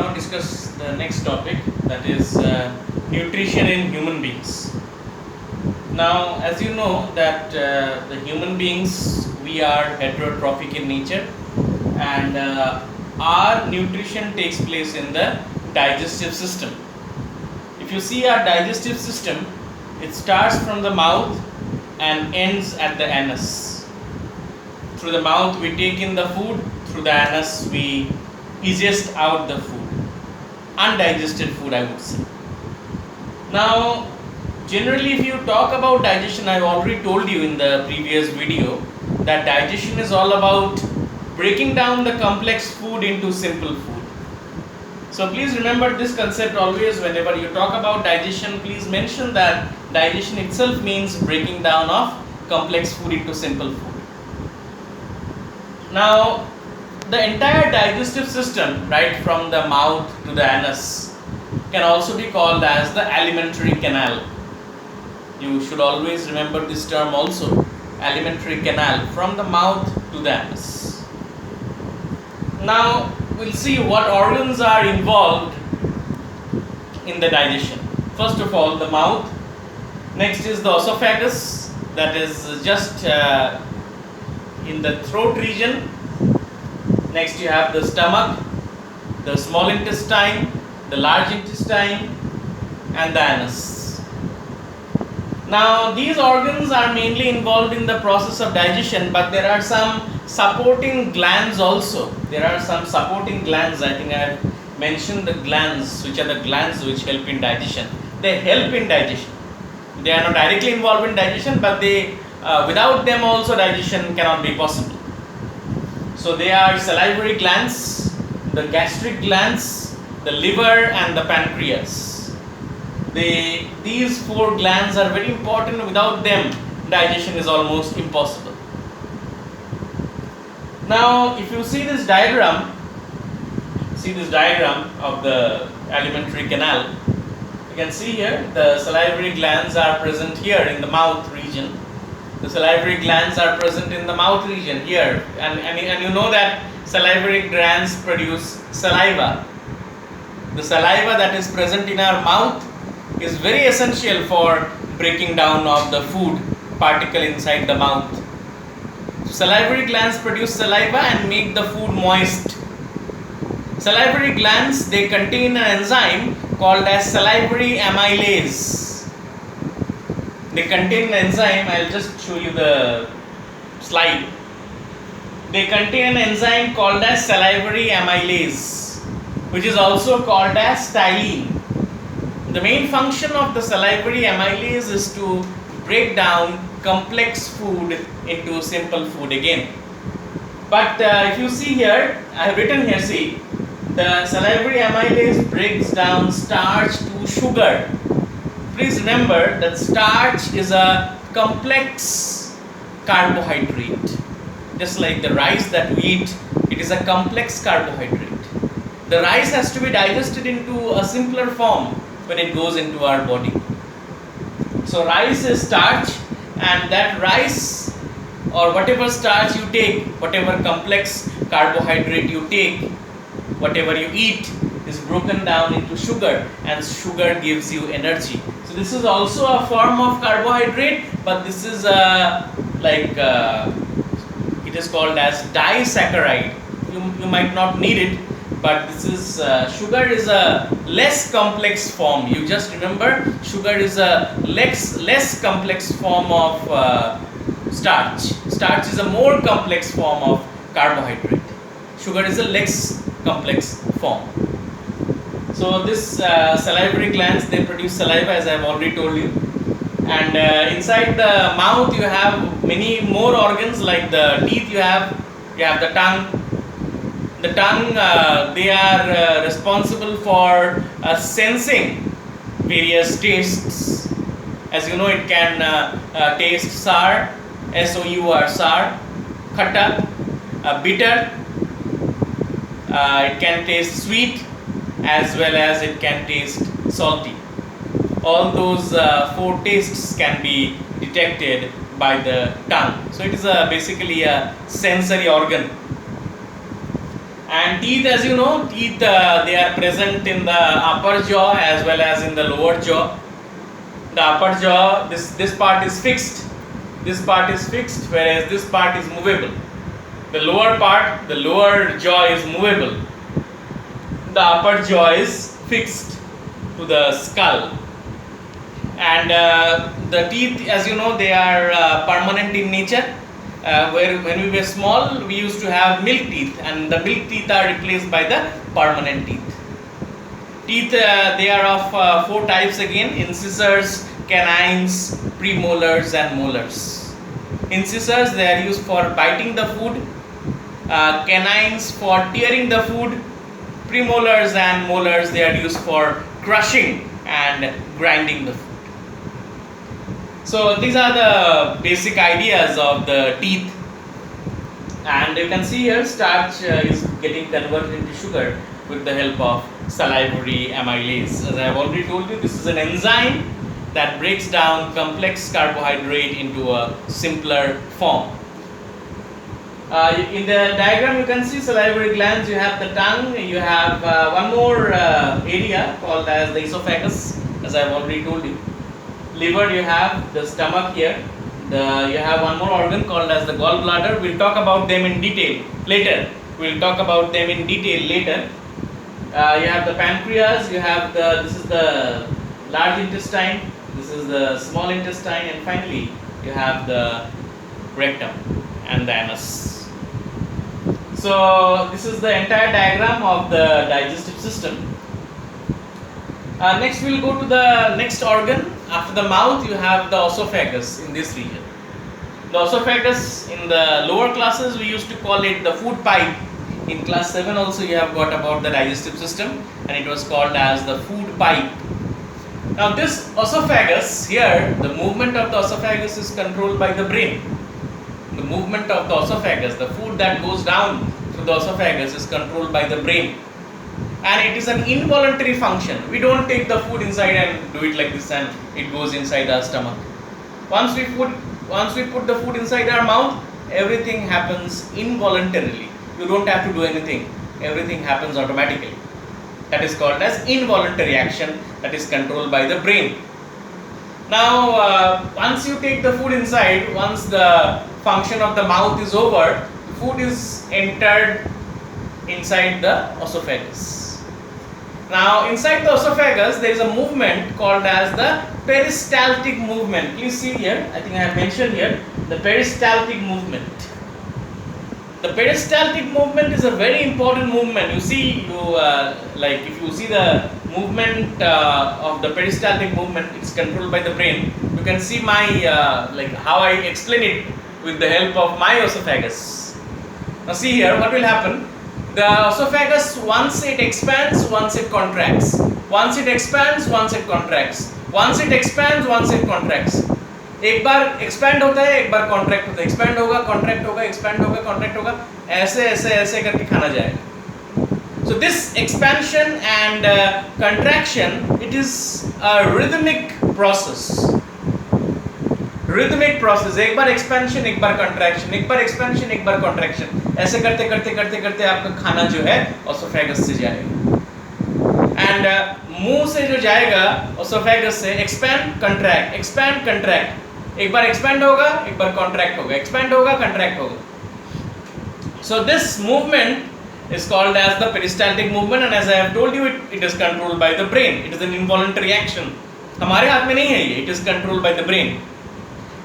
now discuss the next topic, that is nutrition in human beings. Now, as you know that the human beings, we are heterotrophic in nature, and our nutrition takes place in the digestive system. If you see our digestive system, it starts from the mouth and ends at the anus. Through the mouth we take in the food, through the anus we ingest out the food. Undigested food, I would say. Now, generally if you talk about digestion, I have already told you in the previous video that digestion is all about breaking down the complex food into simple food. So please remember this concept always. Whenever you talk about digestion, please mention that digestion itself means breaking down of complex food into simple food. Now, the entire digestive system, right from the mouth to the anus, can also be called as the alimentary canal. You should always remember this term also, alimentary canal, from the mouth to the anus. Now, we'll see what organs are involved in the digestion. First of all, the mouth. Next is the esophagus, that is just in the throat region. Next you have the stomach, the small intestine, the large intestine, and the anus. Now these organs are mainly involved in the process of digestion, but there are some supporting glands also. There are some supporting glands. I think I have mentioned the glands, which are the glands which help in digestion. They help in digestion. They are not directly involved in digestion, but they without them also digestion cannot be possible. So they are salivary glands, the gastric glands, the liver, and the pancreas. These four glands are very important. Without them, digestion is almost impossible. Now, if you see this diagram of the alimentary canal, you can see here the salivary glands are present here in the mouth region. The salivary glands are present in the mouth region here, and you know that salivary glands produce saliva. The saliva that is present in our mouth is very essential for breaking down of the food particle inside the mouth. Salivary glands produce saliva and make the food moist. Salivary glands, they contain an enzyme called as salivary amylase. They contain an enzyme, I'll just show you the slide. They contain an enzyme called as salivary amylase, which is also called as ptyalin. The main function of the salivary amylase is to break down complex food into simple food again. But if you see here, I have written here, see, the salivary amylase breaks down starch to sugar. Please remember that starch is a complex carbohydrate. Just like the rice that we eat, it is a complex carbohydrate. The rice has to be digested into a simpler form when it goes into our body. So rice is starch, and that rice or whatever starch you take, whatever complex carbohydrate you take, whatever you eat is broken down into sugar, and sugar gives you energy. So this is also a form of carbohydrate, but this is it is called as disaccharide. You might not need it, but this is sugar is a less complex form. You just remember, sugar is a less complex form of starch. Starch is a more complex form of carbohydrate. Sugar is a less complex form. So this salivary glands, they produce saliva, as I have already told you. And inside the mouth you have many more organs, like the teeth you have the tongue. The tongue, they are responsible for sensing various tastes. As you know, it can taste sour, S-O-U-R, sour, khata, bitter. It can taste sweet, as well as it can taste salty. All those four tastes can be detected by the tongue. So it is basically a sensory organ. And teeth, as you know, teeth they are present in the upper jaw as well as in the lower jaw. The upper jaw, this part is fixed. This part is fixed, whereas this part is movable. The lower part, the lower jaw is movable. The upper jaw is fixed to the skull. And the teeth, as you know, they are permanent in nature. Where when we were small, we used to have milk teeth, and the milk teeth are replaced by the permanent teeth. Teeth, they are of 4 types again: incisors, canines, premolars, and molars. Incisors, they are used for biting the food. Canines for tearing the food. Premolars and molars, they are used for crushing and grinding the food. So these are the basic ideas of the teeth. And you can see here starch is getting converted into sugar with the help of salivary amylase. As I have already told you, this is an enzyme that breaks down complex carbohydrate into a simpler form. In the diagram you can see salivary glands, you have the tongue, you have one more area called as the esophagus, as I have already told you. Liver, you have the stomach here. You have one more organ called as the gallbladder. We'll talk about them in detail later. You have the pancreas, you have this is the large intestine, this is the small intestine, and finally you have the rectum and the anus. So this is the entire diagram of the digestive system. Next we will go to the next organ. After the mouth, you have the esophagus in this region. The esophagus, in the lower classes we used to call it the food pipe. In class 7 also you have got about the digestive system, and it was called as the food pipe. Now this esophagus here, the movement of the esophagus is controlled by the brain. The movement of the esophagus, the food that goes down through the esophagus is controlled by the brain. And it is an involuntary function. We don't take the food inside and do it like this and it goes inside our stomach. Once we put the food inside our mouth, everything happens involuntarily. You don't have to do anything. Everything happens automatically. That is called as involuntary action, that is controlled by the brain. Now, once you take the food inside, once the function of the mouth is over, the food is entered inside the esophagus. Now, inside the esophagus, there is a movement called as the peristaltic movement. Please see here, I think I have mentioned here, the peristaltic movement. The peristaltic movement is a very important movement. You see, like if you see the movement of the peristaltic movement, it's controlled by the brain. You can see my like how I explain it with the help of my esophagus. Now see here, what will happen? The esophagus, once it expands, once it contracts. Once it expands, once it contracts. Once it expands, once it contracts. एक बार expand होता है, एक बार contract होता है, expand होगा, contract होगा, expand होगा, contract होगा, ऐसे ऐसे ऐसे करके खाना जाएगा. So this expansion and contraction, it is a rhythmic process. Rhythmic process. एक बार expansion, एक बार contraction, एक बार expansion, एक बार contraction. ऐसे करते करते करते करते आपका खाना जो है esophagus से जाएगा. And मुंह से जो जाएगा esophagus से expand, contract, expand, contract. एक बार expand होगा, एक बार contract होगा, expand होगा, contract होगा. So this movement is called as the peristaltic movement, and as I have told you, it is controlled by the brain. It is an involuntary action. हमारे हाथ में नहीं है ये. It is controlled by the brain.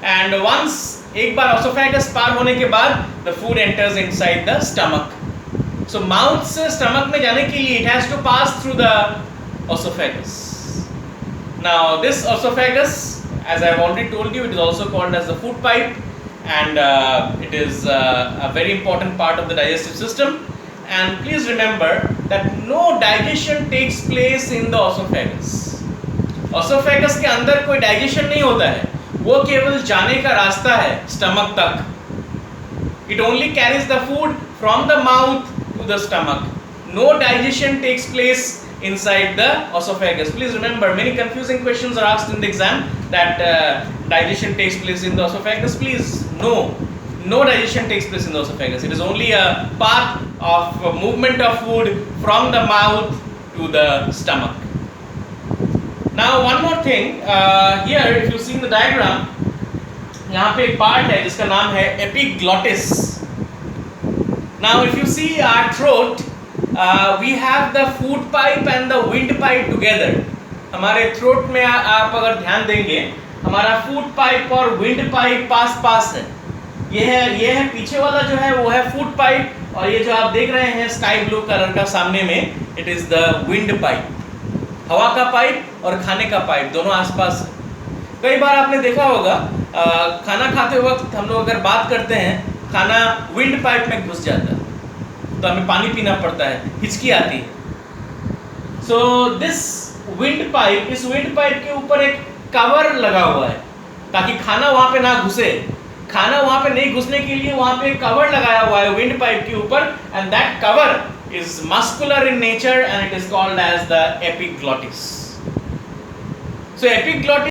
And once एक बार esophagus पार होने के बाद, the food enters inside the stomach. So mouth से stomach में जाने के लिए it has to pass through the esophagus. Now this esophagus, as I have already told you, it is also called as the food pipe, and it is a very important part of the digestive system. And please remember that no digestion takes place in the esophagus. Esophagus के अंदर कोई digestion नहीं होता है, वो केवल जाने का रास्ता है stomach तक. It only carries the food from the mouth to the stomach. No digestion takes place inside the esophagus. Please remember, many confusing questions are asked in the exam that digestion takes place in the esophagus. Please, no digestion takes place in the esophagus. It is only a path of movement of food from the mouth to the stomach. Now one more thing, here if you see the diagram, यहाँ पे एक part है जिसका नाम है epiglottis. Now if you see our throat, we have the food pipe and the windpipe together. हमारे throat में आप अगर ध्यान देंगे, हमारा food pipe और windpipe पास है. ये है पीछे वाला जो है वो है food pipe, और ये जो आप देख रहे हैं sky blue कलर का सामने में, it is the windpipe. हवा का पाइप और खाने का पाइप दोनों आसपास है. कई बार आपने देखा होगा, खाना खाते वक्त हम लोग अगर बात करते हैं, खाना विंड पाइप में घुस जाता है तो हमें पानी पीना पड़ता है, हिचकी आती है. सो दिस विंड पाइप, इस विंड पाइप के ऊपर एक कवर लगा हुआ है ताकि खाना वहां पे ना घुसे. खाना वहां पे नहीं घुसने के लिए वहां पे कवर लगाया हुआ है विंड पाइप के ऊपर, and that cover is muscular in nature and it is called as the epiglottis. So epiglottis